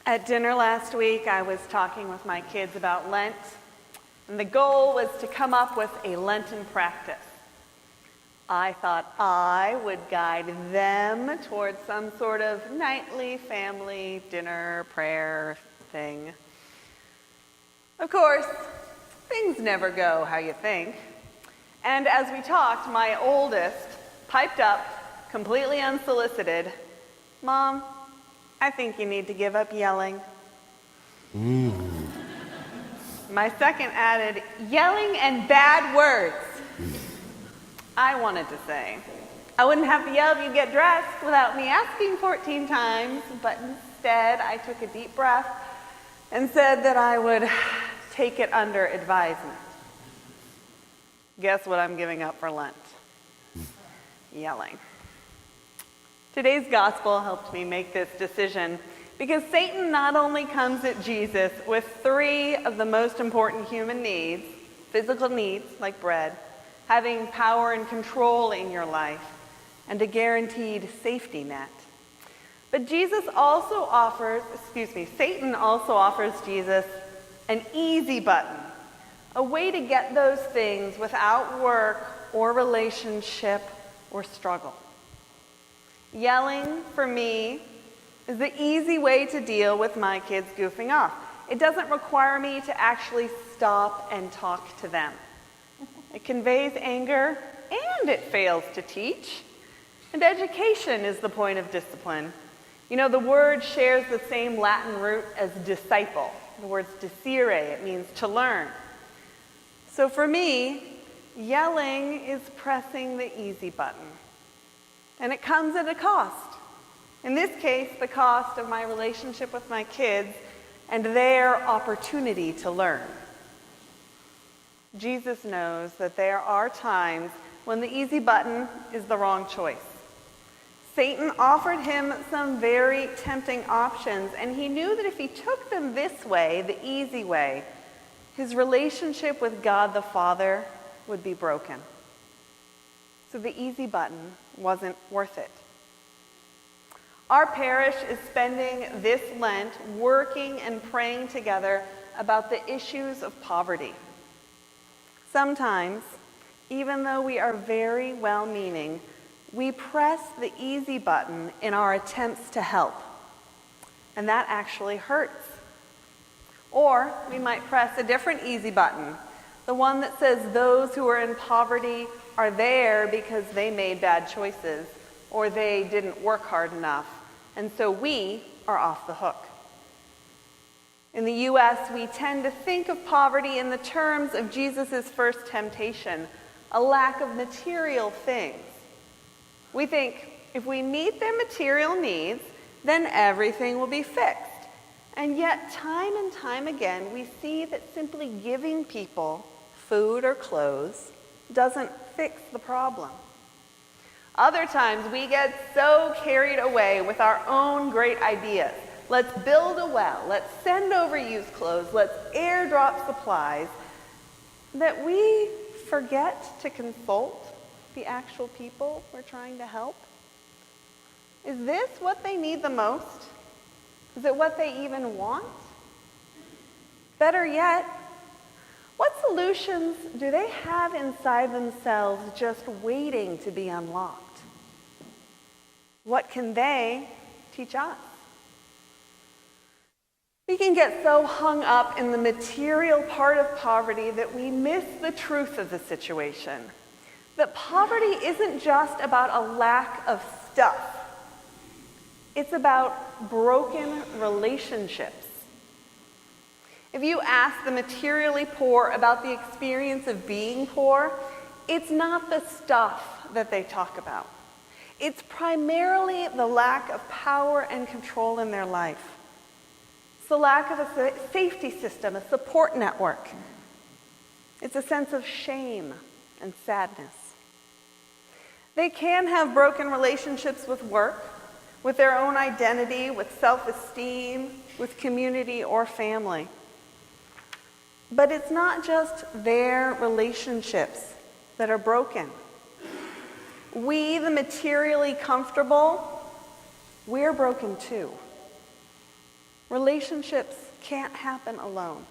At dinner last week, I was talking with my kids about Lent, and the goal was to come up with a Lenten practice. I thought I would guide them towards some sort of nightly family dinner prayer thing. Of course, things never go how you think. And as we talked, my oldest piped up, completely unsolicited, "Mom, I think you need to give up yelling." My second added, "Yelling and bad words." I wanted to say, I wouldn't have to yell if you get dressed without me asking 14 times, but instead I took a deep breath and said that I would take it under advisement. Guess what I'm giving up for Lent? Yelling. Today's gospel helped me make this decision because Satan not only comes at Jesus with 3 of the most important human needs, physical needs like bread, having power and control in your life, and a guaranteed safety net. But Satan also offers Jesus an easy button, a way to get those things without work or relationship or struggle. Yelling, for me, is the easy way to deal with my kids goofing off. It doesn't require me to actually stop and talk to them. It conveys anger, and it fails to teach. And education is the point of discipline. You know, the word shares the same Latin root as disciple. The word's discere, it means to learn. So for me, yelling is pressing the easy button. And it comes at a cost. In this case, the cost of my relationship with my kids and their opportunity to learn. Jesus knows that there are times when the easy button is the wrong choice. Satan offered him some very tempting options, and he knew that if he took them this way, the easy way, his relationship with God the Father would be broken. So the easy button wasn't worth it. Our parish is spending this Lent working and praying together about the issues of poverty. Sometimes, even though we are very well-meaning, we press the easy button in our attempts to help, and that actually hurts. Or we might press a different easy button, the one that says those who are in poverty are there because they made bad choices or they didn't work hard enough, and so we are off the hook. In the U.S., we tend to think of poverty in the terms of Jesus' first temptation, a lack of material things. We think if we meet their material needs, then everything will be fixed. And yet, time and time again, we see that simply giving people food or clothes doesn't fix the problem. Other times, we get so carried away with our own great ideas. Let's build a well, let's send over used clothes, let's airdrop supplies, that we forget to consult the actual people we're trying to help. Is this what they need the most? Is it what they even want? Better yet, what solutions do they have inside themselves just waiting to be unlocked? What can they teach us? We can get so hung up in the material part of poverty that we miss the truth of the situation. That poverty isn't just about a lack of stuff. It's about broken relationships. If you ask the materially poor about the experience of being poor, it's not the stuff that they talk about. It's primarily the lack of power and control in their life. It's the lack of a safety system, a support network. It's a sense of shame and sadness. They can have broken relationships with work, with their own identity, with self-esteem, with community or family. But it's not just their relationships that are broken. We, the materially comfortable, we're broken too. Relationships can't happen alone.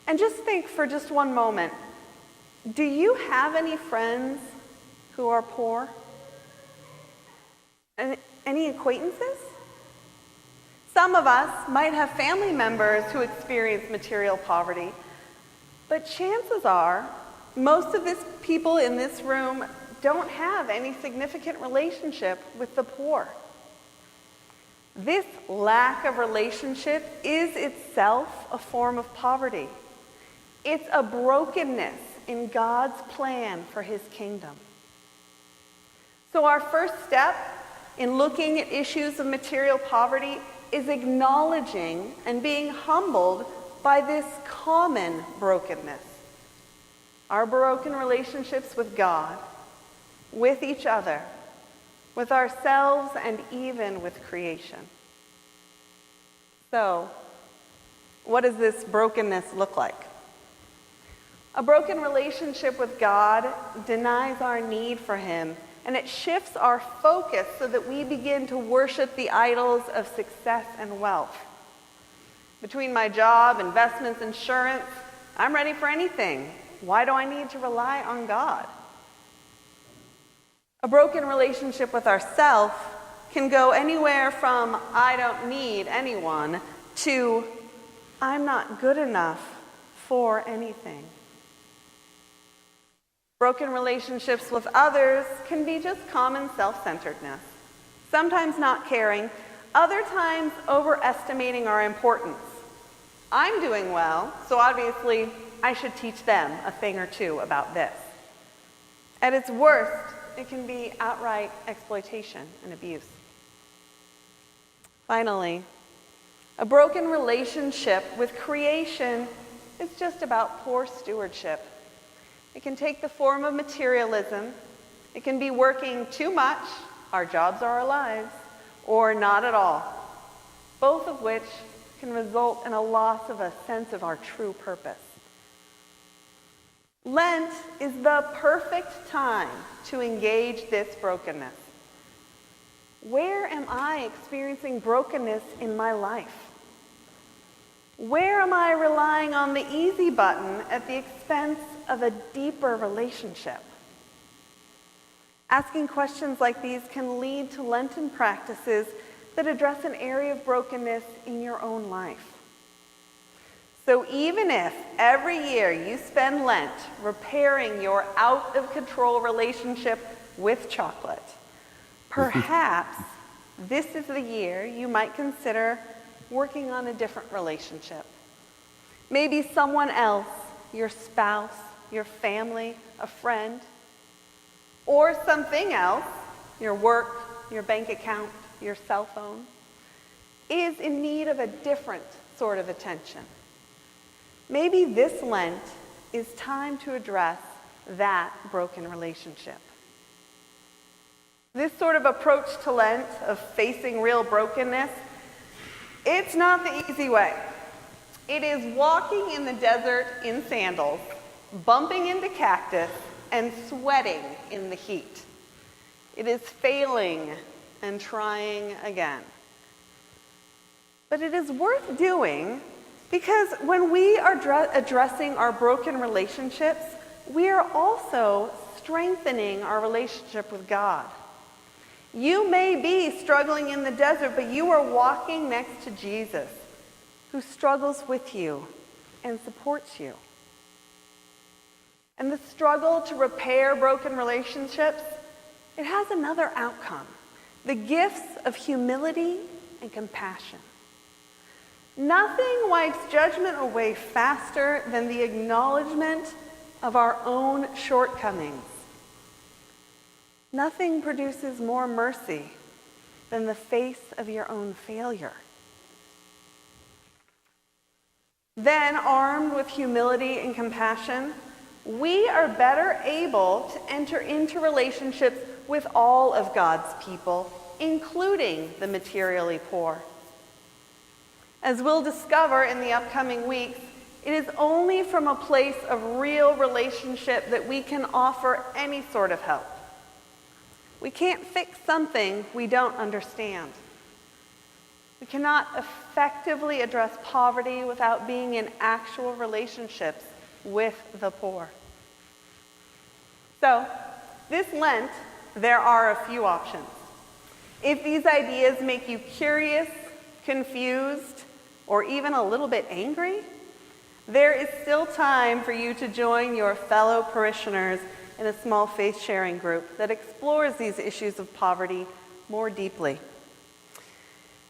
And just think for just one moment, do you have any friends who are poor? Any acquaintances? Some of us might have family members who experience material poverty, but chances are most of these people in this room don't have any significant relationship with the poor. This lack of relationship is itself a form of poverty. It's a brokenness in God's plan for his kingdom. So our first step in looking at issues of material poverty is acknowledging and being humbled by this common brokenness. Our broken relationships with God, with each other, with ourselves, and even with creation. So, what does this brokenness look like? A broken relationship with God denies our need for him, and it shifts our focus so that we begin to worship the idols of success and wealth. Between my job, investments, insurance, I'm ready for anything. Why do I need to rely on God? A broken relationship with ourself can go anywhere from I don't need anyone to I'm not good enough for anything. Broken relationships with others can be just common self-centeredness, sometimes not caring, other times overestimating our importance. I'm doing well, so obviously I should teach them a thing or two about this. At its worst, it can be outright exploitation and abuse. Finally, a broken relationship with creation is just about poor stewardship. It can take the form of materialism. It can be working too much, our jobs are our lives, or not at all, both of which can result in a loss of a sense of our true purpose. Lent is the perfect time to engage this brokenness. Where am I experiencing brokenness in my life? Where am I relying on the easy button at the expense of a deeper relationship? Asking questions like these can lead to Lenten practices that address an area of brokenness in your own life. So even if every year you spend Lent repairing your out-of-control relationship with chocolate, perhaps this is the year you might consider working on a different relationship. Maybe someone else, your spouse, your family, a friend, or something else, your work, your bank account, your cell phone, is in need of a different sort of attention. Maybe this Lent is time to address that broken relationship. This sort of approach to Lent, of facing real brokenness, it's not the easy way. It is walking in the desert in sandals, bumping into cactus, and sweating in the heat. It is failing and trying again. But it is worth doing because when we are addressing our broken relationships, we are also strengthening our relationship with God. You may be struggling in the desert, but you are walking next to Jesus, who struggles with you and supports you. And the struggle to repair broken relationships, it has another outcome: the gifts of humility and compassion. Nothing wipes judgment away faster than the acknowledgement of our own shortcomings. Nothing produces more mercy than the face of your own failure. Then, armed with humility and compassion, we are better able to enter into relationships with all of God's people, including the materially poor. As we'll discover in the upcoming weeks, it is only from a place of real relationship that we can offer any sort of help. We can't fix something we don't understand. We cannot effectively address poverty without being in actual relationships with the poor. So, this Lent, there are a few options. If these ideas make you curious, confused, or even a little bit angry, there is still time for you to join your fellow parishioners in a small faith-sharing group that explores these issues of poverty more deeply.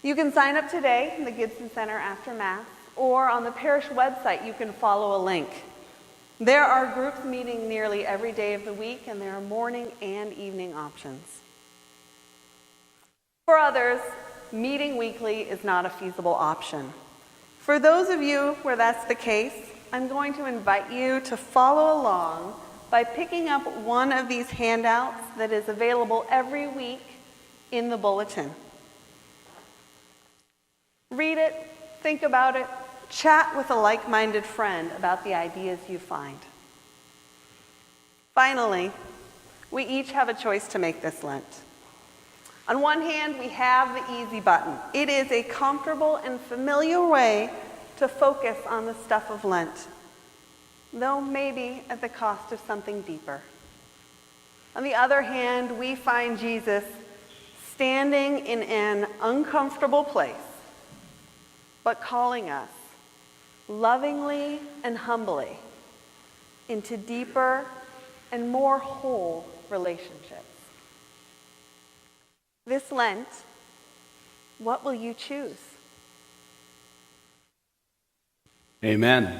You can sign up today in the Gibson Center after Mass, or on the parish website you can follow a link. There are groups meeting nearly every day of the week, and there are morning and evening options. For others, meeting weekly is not a feasible option. For those of you where that's the case, I'm going to invite you to follow along by picking up one of these handouts that is available every week in the bulletin. Read it, think about it, chat with a like-minded friend about the ideas you find. Finally, we each have a choice to make this Lent. On one hand, we have the easy button. It is a comfortable and familiar way to focus on the stuff of Lent, though maybe at the cost of something deeper. On the other hand, we find Jesus standing in an uncomfortable place, but calling us lovingly and humbly into deeper and more whole relationships. This Lent, what will you choose? Amen.